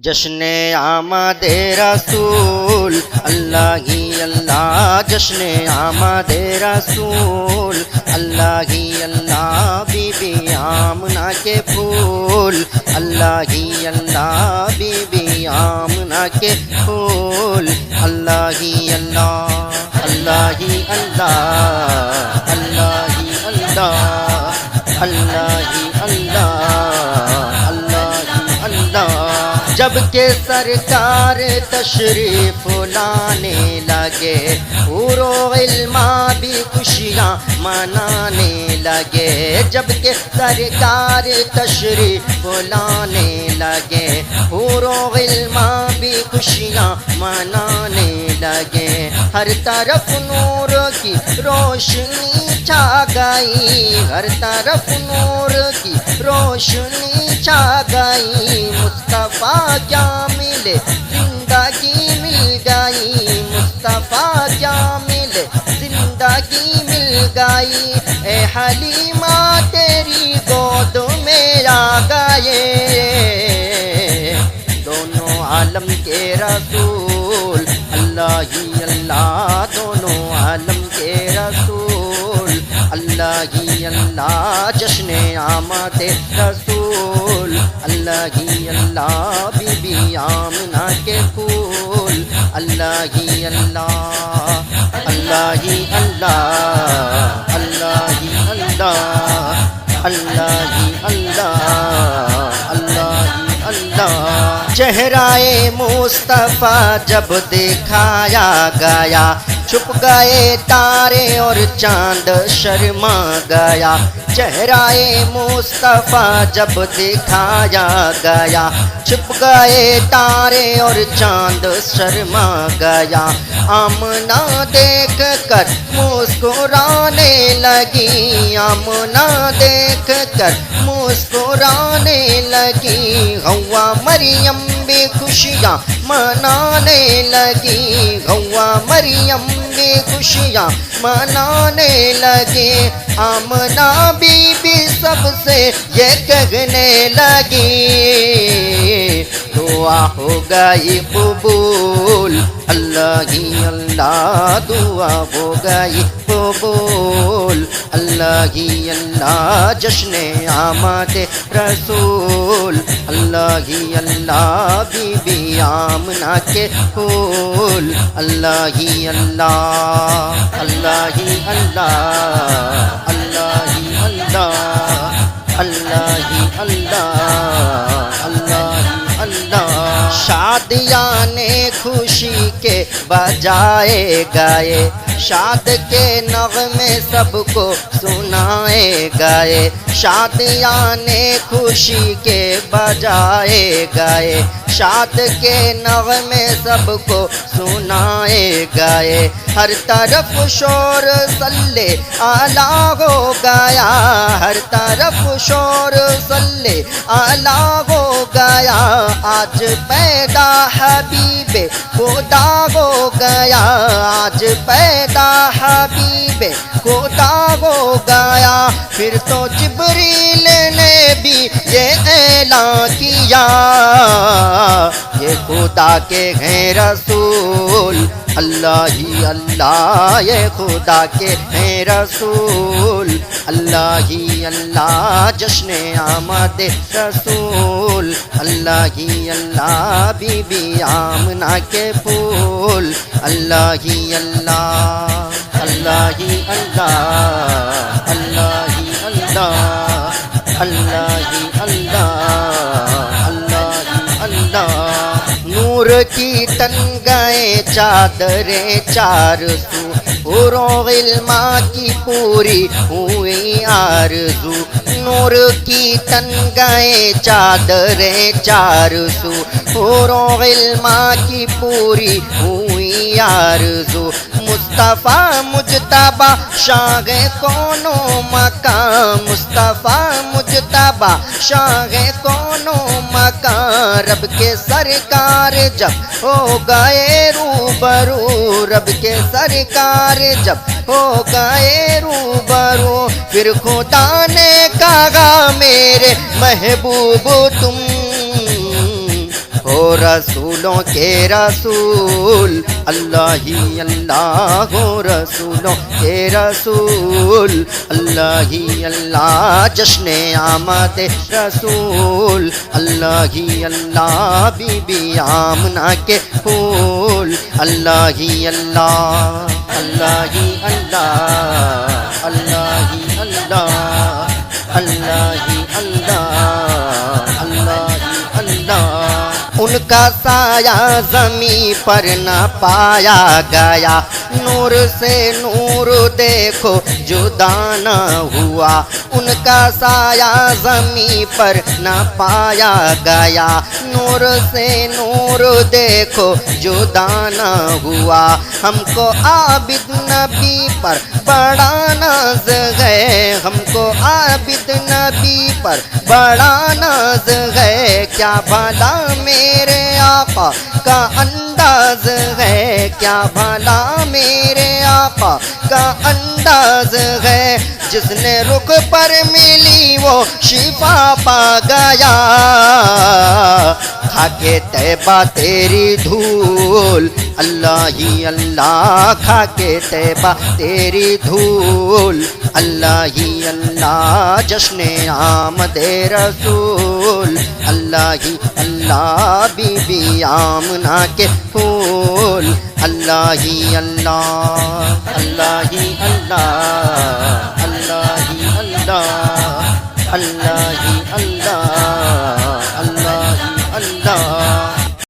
جشن آمد رسول اللہ ہی اللہ، جشن آمد رسول اللہ ہی اللہ، بی بی آمنہ کے پھول اللہ ہی اللہ، بی بی آمنہ کے پھول اللہ ہی اللہ، اللہ ہی اللہ، اللہ ہی اللہ، اللہ ہی اللہ، اللہ ہی اللہ۔ جب کہ سرکار تشریف لانے لگے، حور و غلمان بھی خوشیاں منانے لگے۔ جب کہ سرکار تشریف لانے لگے، حور و غلمان بھی خوشیاں منانے لگے۔ ہر طرف نور کی روشنی چھا گئی، ہر طرف نور کی روشنی چھا گئی۔ مصطفیٰ کیا ملے زندگی مل گئی، مصطفیٰ کیا ملے زندگی مل گئی۔ اے حلیمہ تیری گود میں آ گئے دونوں عالم کے رسول اللہ ہی اللہ، دونوں عالم کے رسول اللہ ہی اللہ۔ جشن آمد رسول اللہ ہی اللہ، بی بی آمنہ کے پھول اللہ ہی اللہ، اللہ ہی اللہ، اللہ ہی اللہ، اللہ ہی اللہ، اللہ ہی اللہ۔ چہرہ مصطفیٰ جب دکھایا گیا، چھپ گئے تارے اور چاند شرما گیا۔ چہرہ مصطفیٰ جب دکھایا گیا، چھپ گئے تارے اور چاند شرما گیا۔ آمنہ دیکھ کر مسکرانے لگی، آمنہ دیکھ کر مسکرانے لگی۔ حوا مریم بھی خوشیاں منانے لگی، حوا مریم بھی خوشیاں منانے لگی۔ آمنہ بی بی سب سے یہ کہنے لگی، دعا ہو گئی قبول اللہ ہی اللہ، دعا ہو گئی قبول اللہ ہی اللہ۔ جشن آمد رسول اللہ ہی اللہ، بی بی آمنہ کے پھول اللہ ہی اللہ، اللہ ہی اللہ، اللہ ہی اللہ، اللہ ہی اللہ، اللہ ہی اللہ۔ شادیانے خوشی کے بجائے گئے، شاد کے نغمے سب کو سنائے گئے۔ شادیانے خوشی کے بجائے گئے، شاد کے نغمے سب کو سنائے گئے۔ ہر طرف شور صلی اعلیٰ ہو گیا، ہر طرف شور صلی اعلیٰ ہو گیا۔ آج پیدا حبیب خدا ہو گیا، آج پیدا حبیب خدا ہو گیا۔ پھر تو جبریل نے بھی یہ اعلان کیا، یہ خدا کے ہیں رسول اللہ ہی اللہ، یہ خدا کے ہیں رسول اللہ ہی اللہ۔ جشن آمد رسول اللہ ہی اللہ، بی بی آمنہ کے پھول اللہ ہی اللہ، اللہ ہی اللہ، اللہ ہی اللہ، اللہ ہی اللہ، اللہ ہی اللہ۔ نور کی تنگائیں چادریں چار سو، حور و غلمان کی پوری ہوئی آرزو۔ نور کی تنگائیں چادریں چار سو، حور و غلمان کی پوری ہوئی آرزو۔ مصطفیٰ مجتبیٰ شاہ کون و مکان، مصطفیٰ مجتبیٰ شاہ کون و مکان۔ رب کے سرکار جب ہو گئے روبرو، رب کے سرکار جب ہو گئے روبرو، پھر خدا نے کہا میرے محبوب تم ہو رسولوں کے رسول اللہ ہی اللہ ہو رسولوں کے رسول اللہ ہی اللہ جشن آمد رسول اللہ ہی اللہ بی بی آمنہ کے پھول اللہ ہی اللہ اللہ ہی اللہ اللہ ہی اللہ اللہ ہی اللہ اللہ ہی اللہ ان کا سایہ زمین پر نہ پایا گیا نور سے نور دیکھو جدا نہ ہوا ان کا سایہ زمین پر نہ پایا گیا نور سے نور دیکھو جدا نہ ہوا ہم کو عابد نبی پر بڑا ناز ہے ہم کو عابد نبی پر بڑا ناز ہے کیا بھلا میرے آقا کا انداز ہے کیا بھلا میرے آقا کا انداز ہے جس نے رخ پر ملی وہ شفا پا گیا کھا کے طیبہ تیری دھول اللہ ہی اللہ کھا کے طیبہ تیری دھول اللہ ہی اللہ جشن آمد رسول اللہ ہی اللہ بی بی آمنہ کے پھول اللہ ہی اللہ اللہ ہی اللہ اللہ ہی اللہ